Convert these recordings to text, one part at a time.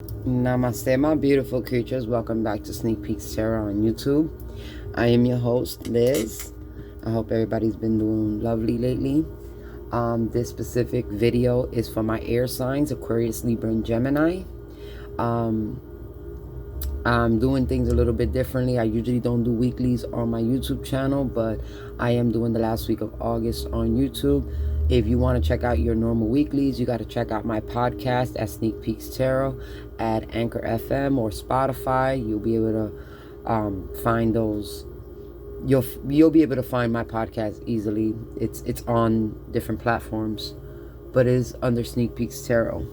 Namaste, my beautiful creatures. Welcome back to Sneak Peeks Tarot on YouTube. I am your host, Liz. I hope everybody's been doing lovely lately. This specific video is for my air signs, Aquarius, Libra, and Gemini. I'm doing things a little bit differently. I usually don't do weeklies on my YouTube channel, but I am doing the last week of August on YouTube. If you want to check out your normal weeklies, you got to check out my podcast at Sneak Peeks Tarot at Anchor FM or Spotify. You'll be able to find those. You'll be able to find my podcast easily. It's on different platforms, but it is under Sneak Peeks Tarot.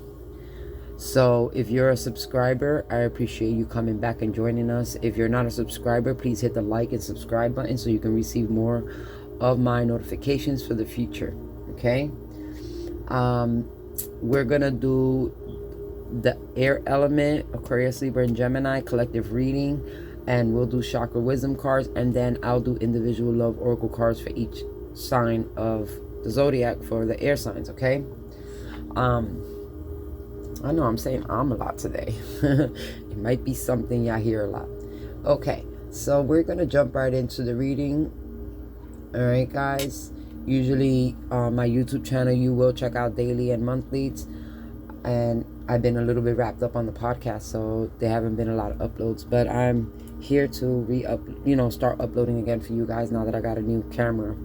So if you're a subscriber, I appreciate you coming back and joining us. If you're not a subscriber, please hit the like and subscribe button so you can receive more of my notifications for the future. Okay, we're gonna do the air element, Aquarius, Libra, and Gemini collective reading, and we'll do chakra wisdom cards, and then I'll do individual love oracle cards for each sign of the zodiac for the air signs. Okay. I know I'm saying a lot today. It might be something y'all hear a lot. Okay, so we're gonna jump right into the reading. All right, guys. Usually on my YouTube channel, you will check out daily and monthlies, and I've been a little bit wrapped up on the podcast, so there haven't been a lot of uploads. But I'm here to start uploading again for you guys now that I got a new camera.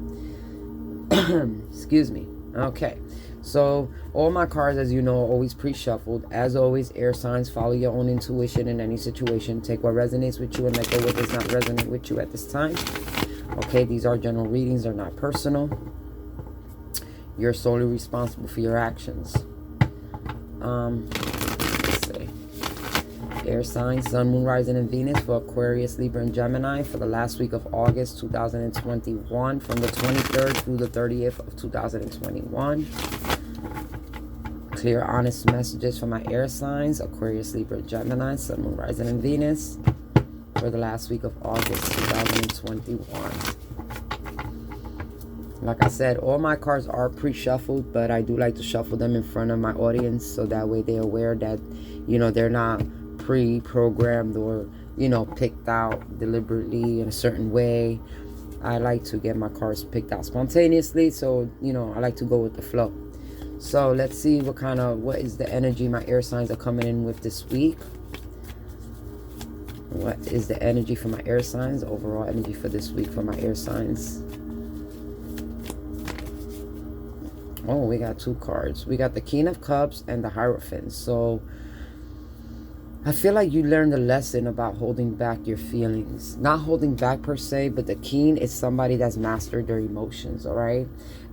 Excuse me. Okay, so all my cards, as you know, are always pre-shuffled. As always, air signs, follow your own intuition in any situation. Take what resonates with you and let go what does not resonate with you at this time. Okay, these are general readings. They're not personal. You're solely responsible for your actions. Let's see. Air signs, Sun, Moon, Rising, and Venus for Aquarius, Libra, and Gemini for the last week of August 2021, from the 23rd through the 30th of 2021. Clear, honest messages for my air signs, Aquarius, Libra, Gemini, Sun, Moon, Rising, and Venus for the last week of August 2021. Like I said, all my cards are pre-shuffled, but I do like to shuffle them in front of my audience so that way they're aware that, they're not pre-programmed or, picked out deliberately in a certain way. I like to get my cards picked out spontaneously, so, I like to go with the flow. So let's see what is the energy my air signs are coming in with this week. What is the energy for my air signs? Overall energy for this week for my air signs. Oh, we got two cards. We got the King of Cups and the Hierophant. So I feel like you learned a lesson about holding back your feelings. Not holding back per se, but the King is somebody that's mastered their emotions, all right?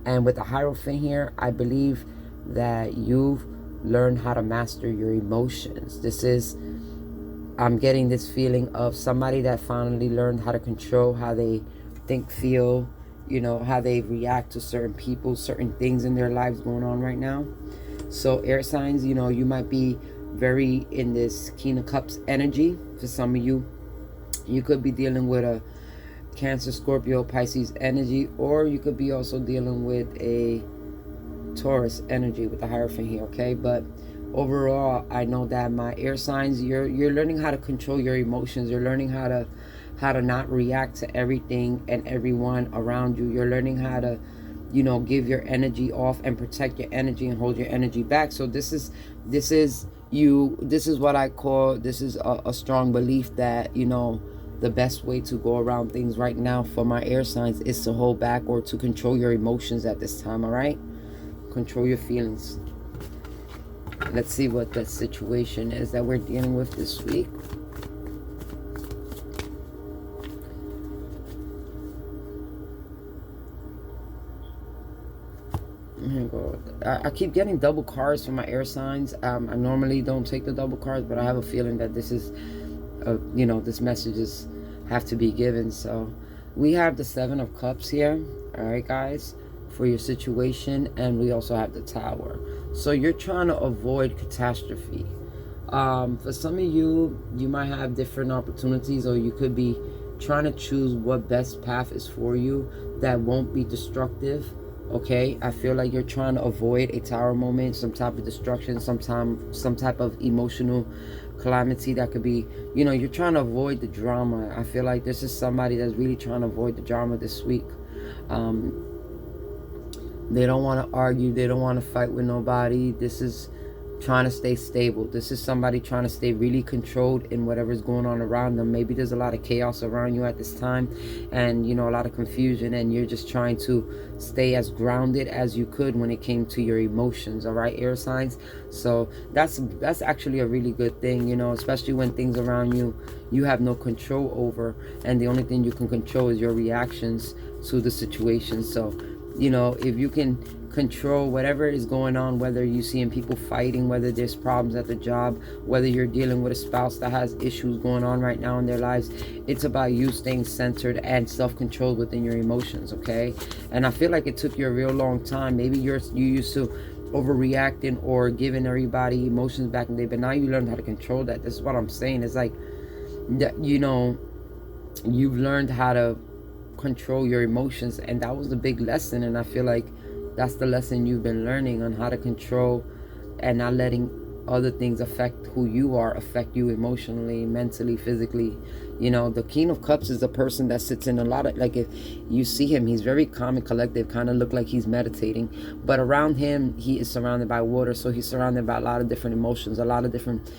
And with the Hierophant here, I believe that you've learned how to master your emotions. I'm getting this feeling of somebody that finally learned how to control how they think, feel, how they react to certain people, certain things in their lives going on right now. So air signs, you might be very in this King of Cups energy. For some of you, you could be dealing with a Cancer, Scorpio, Pisces energy, or you could be also dealing with a Taurus energy with the Hierophant here, okay? But overall, I know that my air signs, you're learning how to control your emotions. You're learning how to not react to everything and everyone around you. You're learning how to, give your energy off and protect your energy and hold your energy back. So this is what I call, this is a strong belief that, the best way to go around things right now for my air signs is to hold back or to control your emotions at this time, all right? Control your feelings. Let's see what the situation is that we're dealing with this week. I keep getting double cards for my air signs. I normally don't take the double cards, but I have a feeling that this is, this messages have to be given. So we have the Seven of Cups here, all right, guys, for your situation, and we also have the Tower. So you're trying to avoid catastrophe. For some of you, you might have different opportunities, or you could be trying to choose what best path is for you that won't be destructive Okay, I feel like you're trying to avoid a tower moment, some type of destruction, some type of emotional calamity that could be, you know, you're trying to avoid the drama. I feel like this is somebody that's really trying to avoid the drama this week. They don't want to argue. They don't want to fight with nobody. This is trying to stay stable. This is somebody trying to stay really controlled in whatever's going on around them. Maybe there's a lot of chaos around you at this time, and you know, a lot of confusion, and you're just trying to stay as grounded as you could when it came to your emotions. All right, air signs. So that's actually a really good thing, you know, especially when things around you have no control over, and the only thing you can control is your reactions to the situation. So, you know, if you can control whatever is going on, whether you're seeing people fighting, whether there's problems at the job, whether you're dealing with a spouse that has issues going on right now in their lives, it's about you staying centered and self-controlled within your emotions, okay? And I feel like it took you a real long time. Maybe you used to overreacting or giving everybody emotions back in the day, but now you learned how to control that. This is what I'm saying. It's like, you know, you've learned how to control your emotions, and that was the big lesson. And I feel like that's the lesson you've been learning, on how to control and not letting other things affect who you are, affect you emotionally, mentally, physically. You know, the King of Cups is a person that sits in a lot of, like, if you see him, he's very calm and collective, kind of look like he's meditating, but around him, he is surrounded by water. So he's surrounded by a lot of different emotions, a lot of different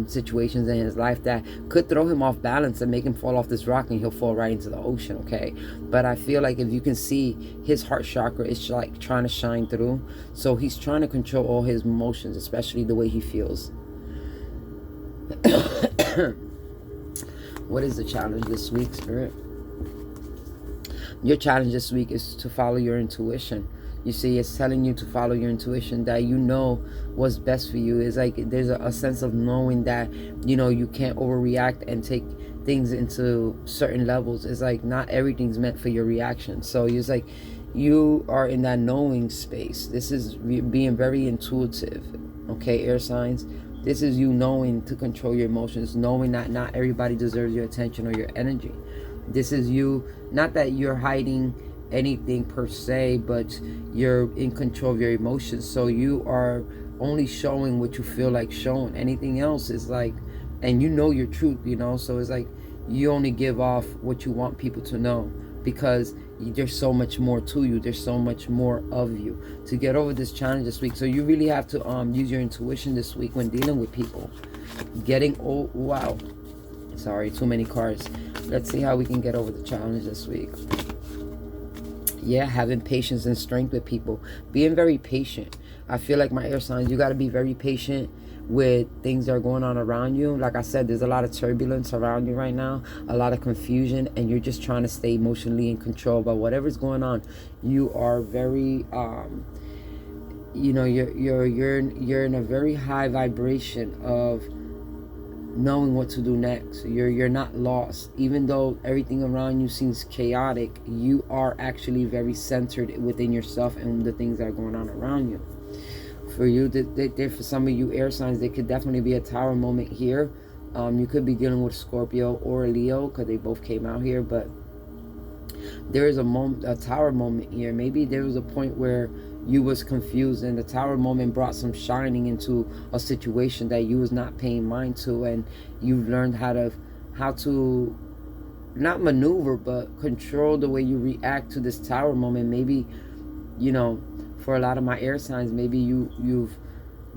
situations in his life that could throw him off balance and make him fall off this rock, and he'll fall right into the ocean, okay? But I feel like if you can see, his heart chakra is like trying to shine through. So he's trying to control all his emotions, especially the way he feels. What is the challenge this week, Spirit? Your challenge this week is to follow your intuition. You see, it's telling you to follow your intuition, that you know what's best for you. It's like there's a sense of knowing that, you know, you can't overreact and take things into certain levels. It's like not everything's meant for your reaction. So it's like you are in that knowing space. This is being very intuitive, okay, air signs? This is you knowing to control your emotions, knowing that not everybody deserves your attention or your energy. This is you, not that you're hiding anything per se, but you're in control of your emotions. So you are only showing what you feel like showing. Anything else is like, and you know your truth, you know, so it's like you only give off what you want people to know, because there's so much more to you, there's so much more of you to get over this challenge this week. So you really have to use your intuition this week when dealing with people. Wow, sorry, too many cards. Let's see how we can get over the challenge this week. Yeah, having patience and strength with people, being very patient. I feel like, my air signs, you got to be very patient with things that are going on around you. Like I said, there's a lot of turbulence around you right now, a lot of confusion, and you're just trying to stay emotionally in control. But whatever's going on, you are very you know, you're in a very high vibration of knowing what to do next. You're not lost. Even though everything around you seems chaotic, you are actually very centered within yourself and the things that are going on around you. For you, for some of you air signs, there could definitely be a tower moment here. You could be dealing with Scorpio or Leo, because they both came out here. But there is a tower moment here. Maybe there was a point where you was confused, and the tower moment brought some shining into a situation that you was not paying mind to, and you've learned how to not maneuver, but control the way you react to this tower moment. Maybe, you know, for a lot of my air signs, maybe you've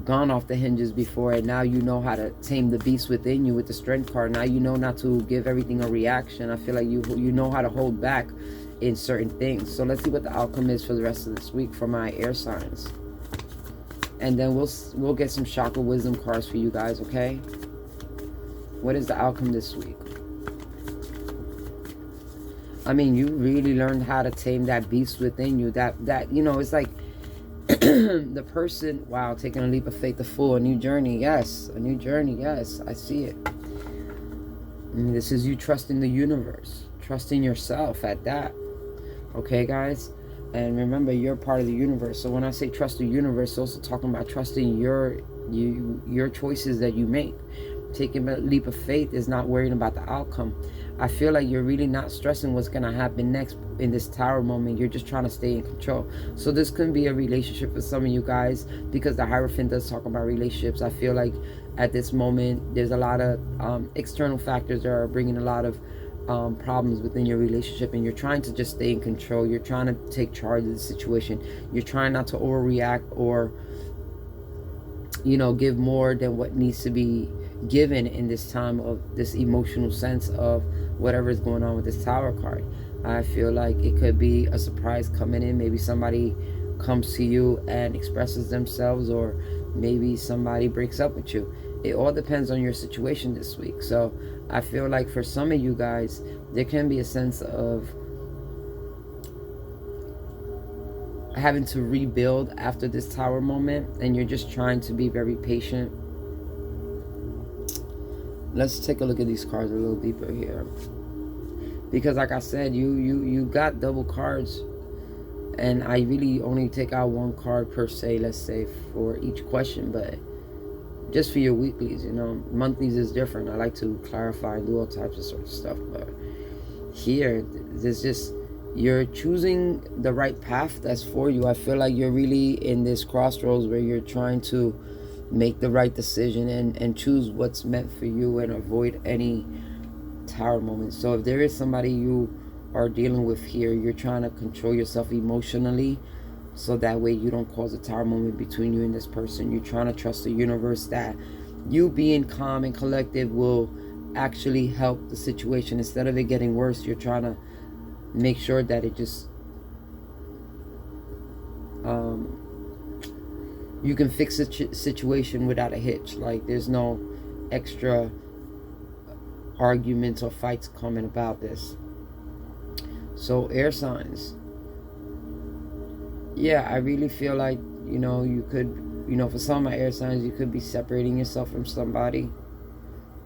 gone off the hinges before, and now you know how to tame the beast within you with the strength card. Now you know not to give everything a reaction. I feel like you know how to hold back in certain things. So let's see what the outcome is for the rest of this week for my air signs, and then we'll get some chakra wisdom cards for you guys, okay? What is the outcome this week? I mean, you really learned how to tame that beast within you, that you know, it's like the person, wow, taking a leap of faith, the Fool, a new journey. Yes, a new journey. Yes, I see it. And this is you trusting the universe, trusting yourself at that. Okay, guys? And remember, you're part of the universe. So when I say trust the universe, also talking about trusting your choices that you make. Taking a leap of faith is not worrying about the outcome. I feel like you're really not stressing what's going to happen next in this Tower moment. You're just trying to stay in control. So this could be a relationship for some of you guys, because the Hierophant does talk about relationships. I feel like at this moment there's a lot of external factors that are bringing a lot of problems within your relationship, and you're trying to just stay in control. You're trying to take charge of the situation. You're trying not to overreact or, you know, give more than what needs to be given in this time of this emotional sense of whatever is going on with this Tower card. I feel like it could be a surprise coming in. Maybe somebody comes to you and expresses themselves, or maybe somebody breaks up with you. It all depends on your situation this week. So I feel like for some of you guys, there can be a sense of having to rebuild after this Tower moment, and you're just trying to be very patient. Let's take a look at these cards a little deeper here, because like I said, you got double cards, and I really only take out one card per se, let's say, for each question, but just for your weeklies, you know. Monthlies is different. I like to clarify and do all types of sort of stuff, but here there's just, you're choosing the right path that's for you. I feel like you're really in this crossroads where you're trying to make the right decision and choose what's meant for you and avoid any Tower moments. So if there is somebody you are dealing with here, you're trying to control yourself emotionally, so that way you don't cause a Tower moment between you and this person. You're trying to trust the universe that you being calm and collective will actually help the situation. Instead of it getting worse, you're trying to make sure that it just you can fix a situation without a hitch. Like there's no extra arguments or fights coming about this. So air signs, yeah, I really feel like, you know, you could, you know, for some of my air signs, you could be separating yourself from somebody,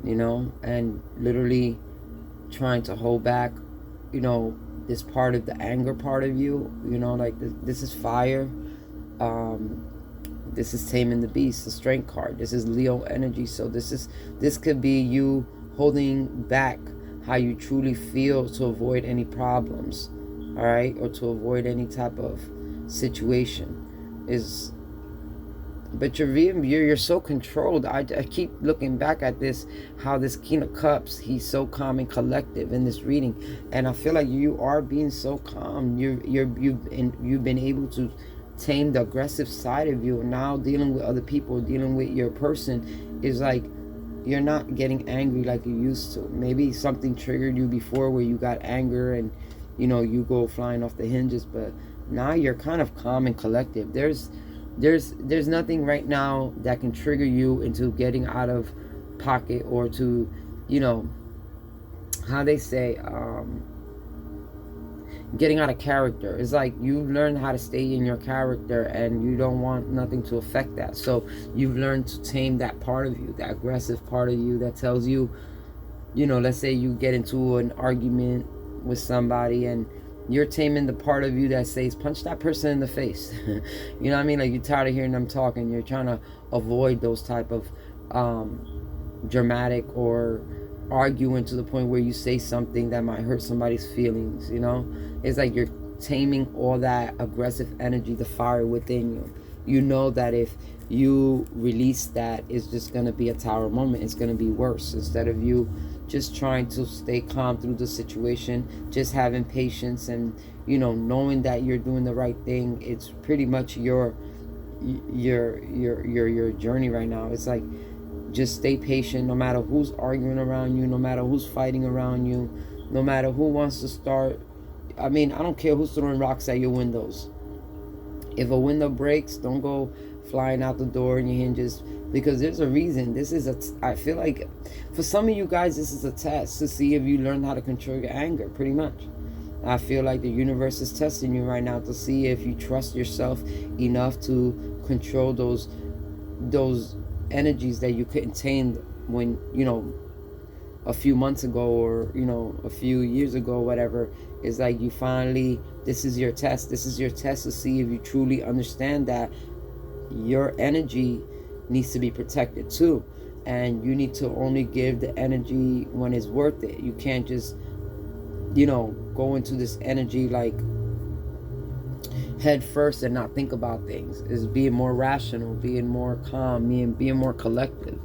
you know, and literally trying to hold back, you know, this part of the anger part of you, you know, like this is fire. This is Taming the Beast, the Strength card. This is Leo energy. So this could be you holding back how you truly feel to avoid any problems, all right, or to avoid any type of situation. Is, but you're so controlled. I keep looking back at this, how this King of Cups, he's so calm and collective in this reading, and I feel like you are being so calm. You've been able to tame the aggressive side of you. Now dealing with other people, dealing with your person, is like you're not getting angry like you used to. Maybe something triggered you before where you got anger and, you know, you go flying off the hinges, but now you're kind of calm and collective. There's nothing right now that can trigger you into getting out of pocket, or to, you know, how they say, getting out of character. It's like you've learned how to stay in your character, and you don't want nothing to affect that. So you've learned to tame that part of you, that aggressive part of you that tells you, you know, let's say you get into an argument with somebody, and you're taming the part of you that says, punch that person in the face. You know what I mean? Like, you're tired of hearing them talk, and you're trying to avoid those type of dramatic or arguing to the point where you say something that might hurt somebody's feelings, you know? It's like you're taming all that aggressive energy, the fire within you. You know that if you release that, it's just going to be a Tower moment. It's going to be worse. Instead of you just trying to stay calm through the situation, just having patience and, you know, knowing that you're doing the right thing. It's pretty much your journey right now. It's like, just stay patient, no matter who's arguing around you, no matter who's fighting around you, no matter who wants to start. I mean, I don't care who's throwing rocks at your windows. If a window breaks, don't go flying out the door in your hinges, because there's a reason. This is I feel like for some of you guys, this is a test to see if you learn how to control your anger, pretty much. I feel like the universe is testing you right now to see if you trust yourself enough to control those energies that you couldn't tame when, you know, a few months ago, or, you know, a few years ago, whatever. It's like you finally, this is your test. This is your test to see if you truly understand that your energy needs to be protected too. and you need to only give the energy when it's worth it. You can't just, you know, go into this energy like head first and not think about things. Is being more rational, being more calm, being more collective.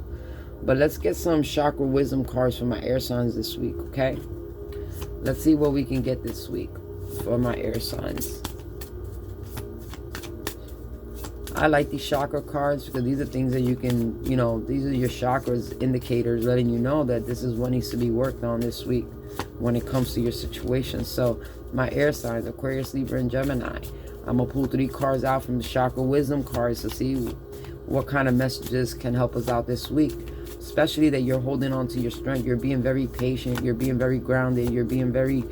But let's get some chakra wisdom cards for my air signs this week, okay? Let's see what we can get this week for my air signs. I like these chakra cards because these are things that you can, you know, these are your chakras indicators letting you know that this is what needs to be worked on this week when it comes to your situation. So my air signs, Aquarius, Libra, and Gemini. I'm going to pull 3 cards out from the chakra wisdom cards to see what kind of messages can help us out this week. Especially that you're holding on to your strength. You're being very patient. You're being very grounded. You're being very,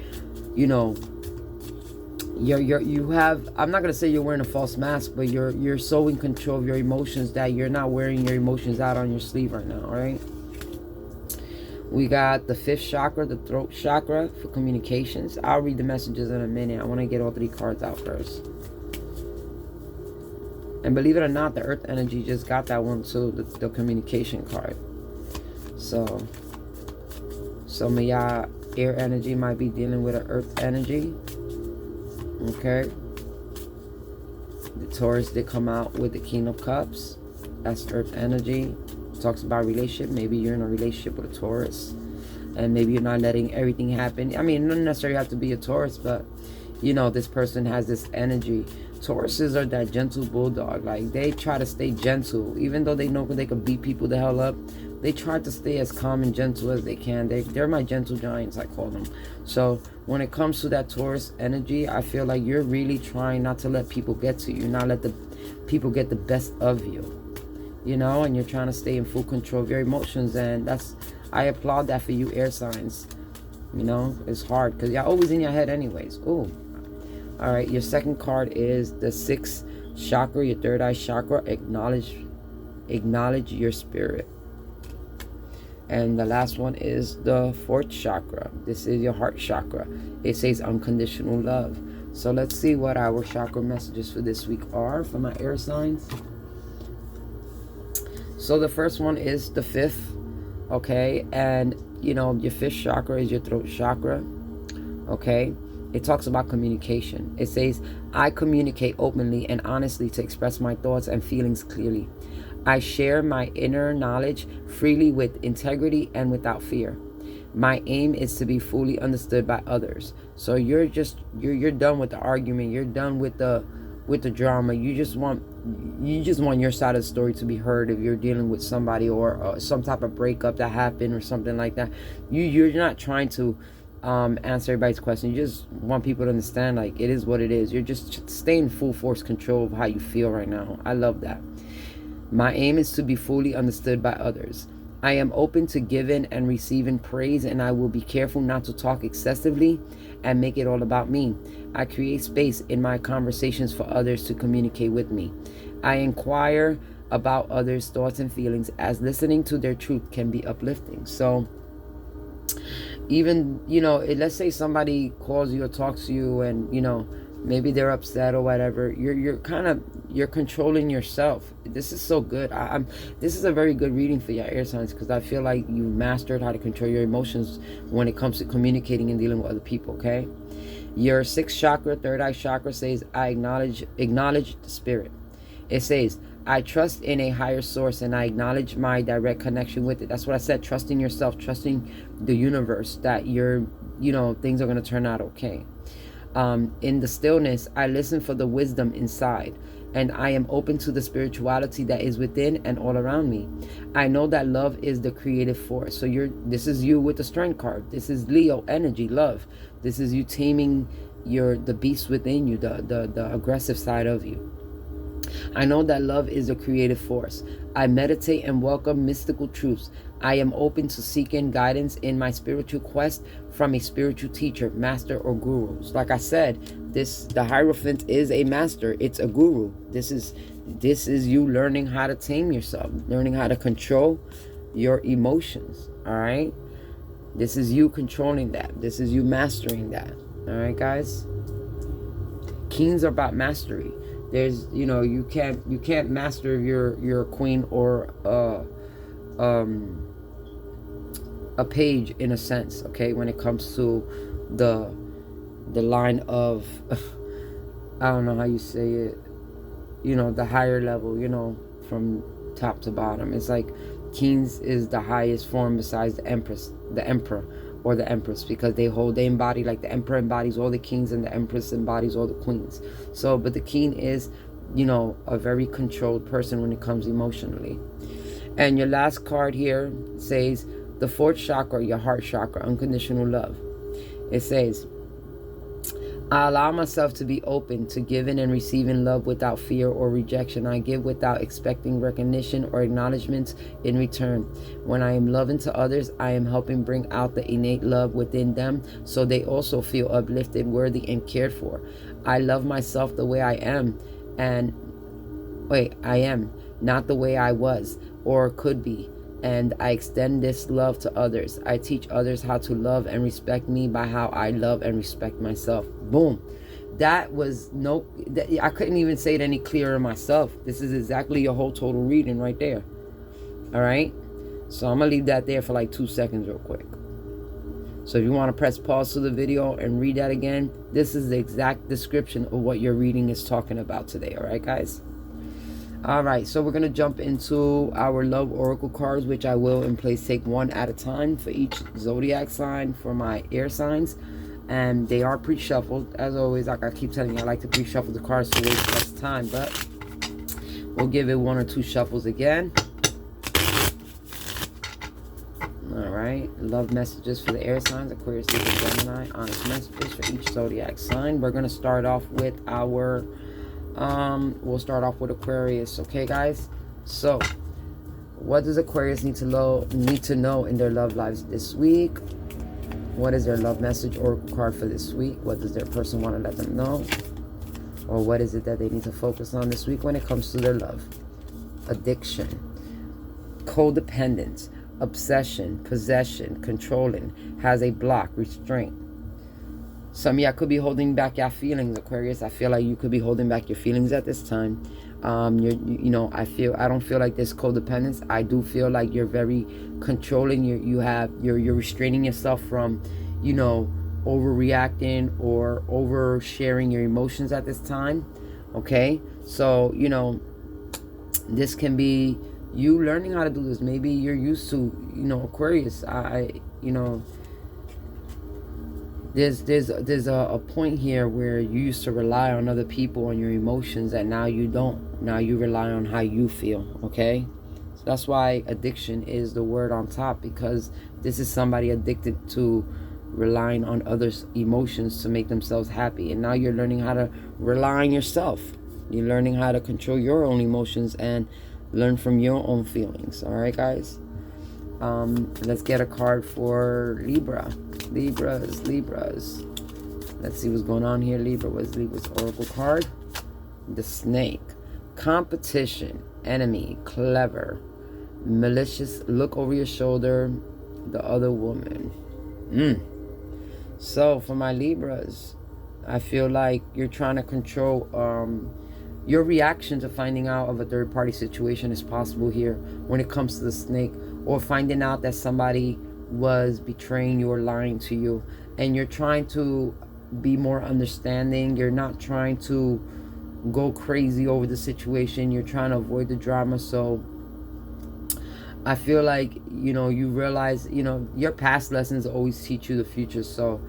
you know, you have, I'm not going to say you're wearing a false mask, but you're so in control of your emotions that you're not wearing your emotions out on your sleeve right now, all right? We got the 5th chakra, the throat chakra for communications. I'll read the messages in a minute. I want to get all 3 cards out first. And believe it or not, the earth energy just got that one too, the communication card. So some of y'all air energy might be dealing with an earth energy. Okay. The Taurus did come out with the King of Cups. That's earth energy. Talks about relationship. Maybe you're in a relationship with a Taurus. And maybe you're not letting everything happen. I mean, it doesn't necessarily have to be a Taurus, but you know, this person has this energy. Tauruses are that gentle bulldog. Like, they try to stay gentle. Even though they know they can beat people the hell up, they try to stay as calm and gentle as they can. They're my gentle giants, I call them. So when it comes to that Taurus energy, I feel like you're really trying not to let people get to you, not let the people get the best of you, you know, and you're trying to stay in full control of your emotions. And I applaud that for you air signs. You know, it's hard because you're always in your head anyways. Ooh. All right, your second card is the 6th chakra, your third eye chakra. Acknowledge your spirit. And the last one is the 4th chakra. This is your heart chakra. It says unconditional love. So let's see what our chakra messages for this week are for my air signs. So the first one is the 5th, okay? And, you know, your 5th chakra is your throat chakra, okay? It talks about communication. It says, I communicate openly and honestly to express my thoughts and feelings clearly. I share my inner knowledge freely with integrity and without fear. My aim is to be fully understood by others. So you're done with the argument. You're done with the drama. You just want your side of the story to be heard if you're dealing with somebody or some type of breakup that happened or something like that. You're not trying to answer everybody's question. You just want people to understand, like, it is what it is. You're just staying full force control of how you feel right now. I love that. My aim is to be fully understood by others. I am open to giving and receiving praise, and I will be careful not to talk excessively and make it all about me. I create space in my conversations for others to communicate with me. I inquire about others' thoughts and feelings, as listening to their truth can be uplifting. So even, you know, let's say somebody calls you or talks to you and, you know, maybe they're upset or whatever, you're controlling yourself. This is so good. This is a very good reading for your air signs, because I feel like you mastered how to control your emotions when it comes to communicating and dealing with other people, okay? Your 6th chakra, third eye chakra, says, I acknowledge the spirit. It says, I trust in a higher source and I acknowledge my direct connection with it. That's what I said, trusting yourself, trusting the universe that things are going to turn out okay. In the stillness, I listen for the wisdom inside, and I am open to the spirituality that is within and all around me. I know that love is the creative force. So this is you with the strength card. This is Leo energy, love. This is you taming the beast within you, the aggressive side of you. I know that love is a creative force. I meditate and welcome mystical truths. I am open to seeking guidance in my spiritual quest from a spiritual teacher, master, or guru. Like I said, the Hierophant is a master. It's a guru. This is you learning how to tame yourself, learning how to control your emotions. All right. This is you controlling that. This is you mastering that. All right, guys. Kings are about mastery. There's, you can't master your queen or a page in a sense, okay, when it comes to the line of I don't know how you say it, you know, the higher level, you know, from top to bottom. It's like kings is the highest form besides the emperor or the empress, because they embody, like the emperor embodies all the kings and the empress embodies all the queens. So but the king is, you know, a very controlled person when it comes emotionally. And your last card here says the fourth chakra, your heart chakra, unconditional love. It says, I allow myself to be open to giving and receiving love without fear or rejection. I give without expecting recognition or acknowledgement in return. When I am loving to others, I am helping bring out the innate love within them so they also feel uplifted, worthy, and cared for. I love myself the way I am, I am, not the way I was or could be. And I extend this love to others. I teach others how to love and respect me by how I love and respect myself. Boom. That was I couldn't even say it any clearer myself. This is exactly your whole total reading right there. All right. So I'm going to leave that there for like 2 seconds real quick. So if you want to press pause to the video and read that again, this is the exact description of what your reading is talking about today. All right, guys. All right, so we're going to jump into our love oracle cards, which I will in place take one at a time for each zodiac sign for my air signs. And they are pre-shuffled. As always, like I keep telling you, I like to pre-shuffle the cards to waste less time. But we'll give it 1 or 2 shuffles again. All right, love messages for the air signs, Aquarius, Libra, Gemini. Honest messages for each zodiac sign. We're going to start off with our... we'll start off with Aquarius, okay, guys? So, what does Aquarius need to know in their love lives this week? What is their love message or card for this week? What does their person want to let them know? Or what is it that they need to focus on this week when it comes to their love? Addiction, codependence, obsession, possession, controlling, has a block, restraint. Some of y'all could be holding back your feelings, Aquarius. I feel like you could be holding back your feelings at this time. I don't feel like there's codependence. I do feel like you're very controlling. You're restraining yourself from, overreacting or oversharing your emotions at this time. Okay, so this can be you learning how to do this. Maybe you're used to, Aquarius. There's a point here where you used to rely on other people and your emotions, and now you don't. Now you rely on how you feel, okay? So that's why addiction is the word on top, because this is somebody addicted to relying on others' emotions to make themselves happy. And now you're learning how to rely on yourself. You're learning how to control your own emotions and learn from your own feelings. All right, guys? Let's get a card for Libra. Libras. Let's see what's going on here. Libra. What's Libra's oracle card? The Snake. Competition. Enemy. Clever. Malicious. Look over your shoulder. The other woman. So for my Libras, I feel like you're trying to control your reaction to finding out of a third-party situation is possible here when it comes to the Snake, or finding out that somebody was betraying you or lying to you, and you're trying to be more understanding. You're not trying to go crazy over the situation. You're trying to avoid the drama. So I feel like you realize your past lessons always teach you the future. So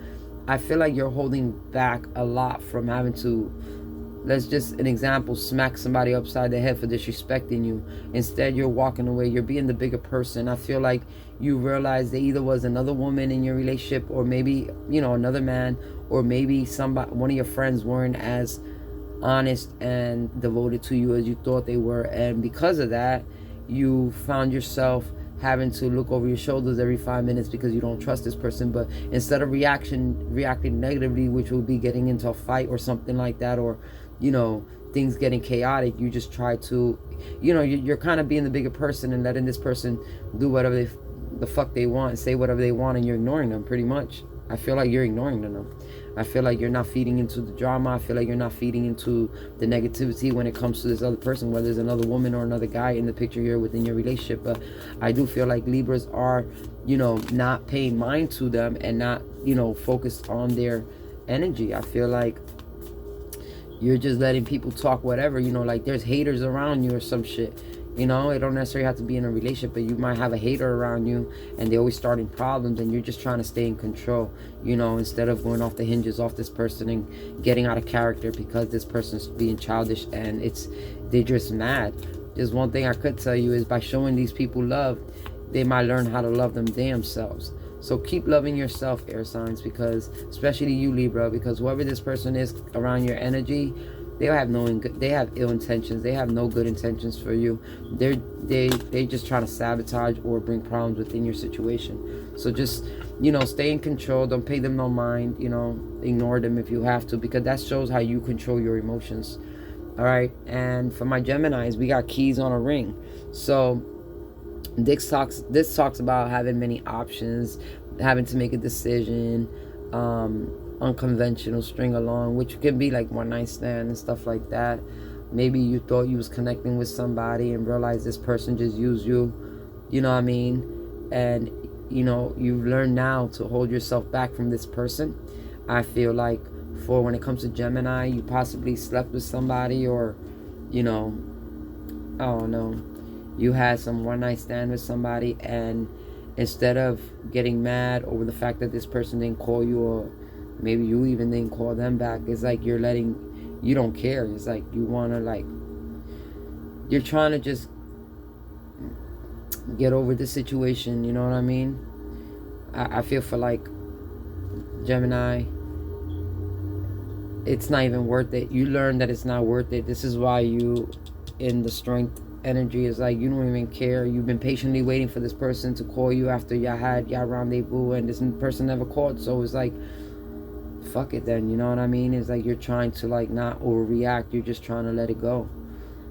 I feel like you're holding back a lot from having to, let's just an example, smack somebody upside the head for disrespecting you. Instead, you're walking away. You're being the bigger person. I feel like you realize there either was another woman in your relationship, or maybe another man, or maybe one of your friends weren't as honest and devoted to you as you thought they were, and because of that, you found yourself having to look over your shoulders every 5 minutes because you don't trust this person. But instead of reacting negatively, which will be getting into a fight or something like that, or things getting chaotic, you just try to, you're kind of being the bigger person and letting this person do whatever the fuck they want, say whatever they want, and you're ignoring them pretty much. I feel like you're ignoring them. I feel like you're not feeding into the drama. I feel like you're not feeding into the negativity when it comes to this other person, whether it's another woman or another guy in the picture here within your relationship. But I do feel like Libras are, not paying mind to them and not, focused on their energy. I feel like you're just letting people talk whatever, like there's haters around you or some shit. It don't necessarily have to be in a relationship, but you might have a hater around you and they're always starting problems and you're just trying to stay in control, instead of going off the hinges off this person and getting out of character because this person's being childish and they're just mad. There's one thing I could tell you is by showing these people love, they might learn how to love them damn selves. So keep loving yourself, air signs, because especially you, Libra, because whoever this person is around your energy, they have ill intentions. They have no good intentions for you. They just trying to sabotage or bring problems within your situation. So just, stay in control. Don't pay them no mind. Ignore them if you have to, because that shows how you control your emotions. All right. And for my Geminis, we got keys on a ring. So this talks about having many options, having to make a decision, unconventional string along, which can be like one night stand and stuff like that. Maybe you thought you was connecting with somebody and realized this person just used you, you know what I mean? And you've learned now to hold yourself back from this person. I feel like for when it comes to Gemini, you possibly slept with somebody, or I don't know, you had some one night stand with somebody, and instead of getting mad over the fact that this person didn't call you, or maybe you even didn't call them back, it's like you don't care. It's like you want to, you're trying to just get over the situation, you know what I mean? I feel for Gemini, it's not even worth it. You learn that it's not worth it. This is why you in the strength energy is like you don't even care. You've been patiently waiting for this person to call you after y'all had y'all rendezvous and this person never called. So it's like, fuck it then, you know what I mean? It's like you're trying to not overreact. You're just trying to let it go.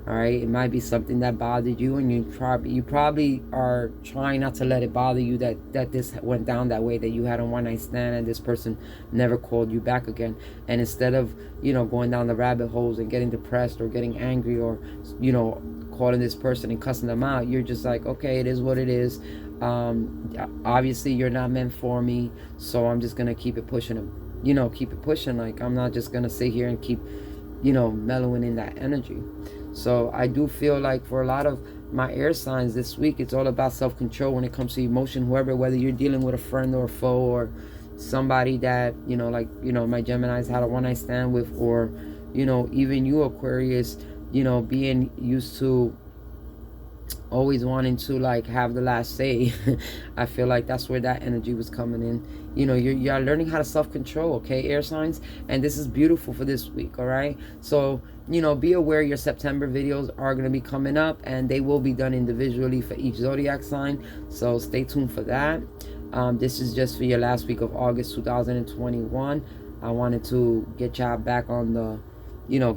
All right, it might be something that bothered you, and you probably are trying not to let it bother you that this went down that way, that you had a one night stand and this person never called you back again. And instead of going down the rabbit holes and getting depressed or getting angry or calling this person and cussing them out, you're just like, okay, it is what it is. Obviously you're not meant for me, so I'm just gonna keep it pushing them. Keep it pushing. I'm not just gonna sit here and keep mellowing in that energy. So I do feel like for a lot of my air signs this week, it's all about self-control when it comes to emotion. Whether you're dealing with a friend or a foe, or somebody that my Geminis had a one-night stand with, or even you, Aquarius, being used to always wanting to have the last say. I feel like that's where that energy was coming in. You're learning how to self-control, okay, air signs, and this is beautiful for this week. All right, so be aware your September videos are going to be coming up, and they will be done individually for each zodiac sign, so stay tuned for that. This is just for your last week of August 2021. I wanted to get y'all back on the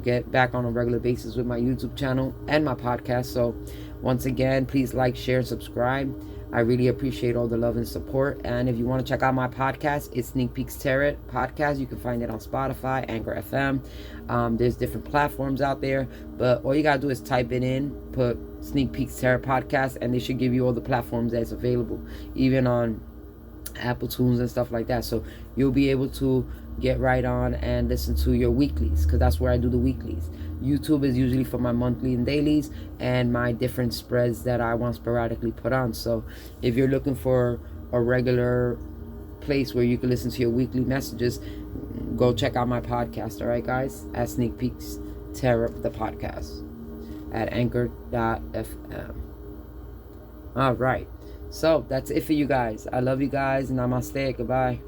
get back on a regular basis with my YouTube channel and my podcast. So once again, please like, share, and subscribe. I really appreciate all the love and support. And if you want to check out my podcast, it's Sneak Peeks Tarot Podcast. You can find it on Spotify, Anchor FM. There's different platforms out there, but all you gotta do is type it in, put Sneak Peeks Tarot Podcast, and they should give you all the platforms that's available, even on Apple Tunes and stuff like that. So you'll be able to get right on and listen to your weeklies, because that's where I do the weeklies. YouTube is usually for my monthly and dailies and my different spreads that I want sporadically put on. So if you're looking for a regular place where you can listen to your weekly messages, go check out my podcast. All right, guys, at Sneak Peeks Tarot, the podcast, at anchor.fm. All right, so that's it for you guys. I love you guys. Namaste. Goodbye.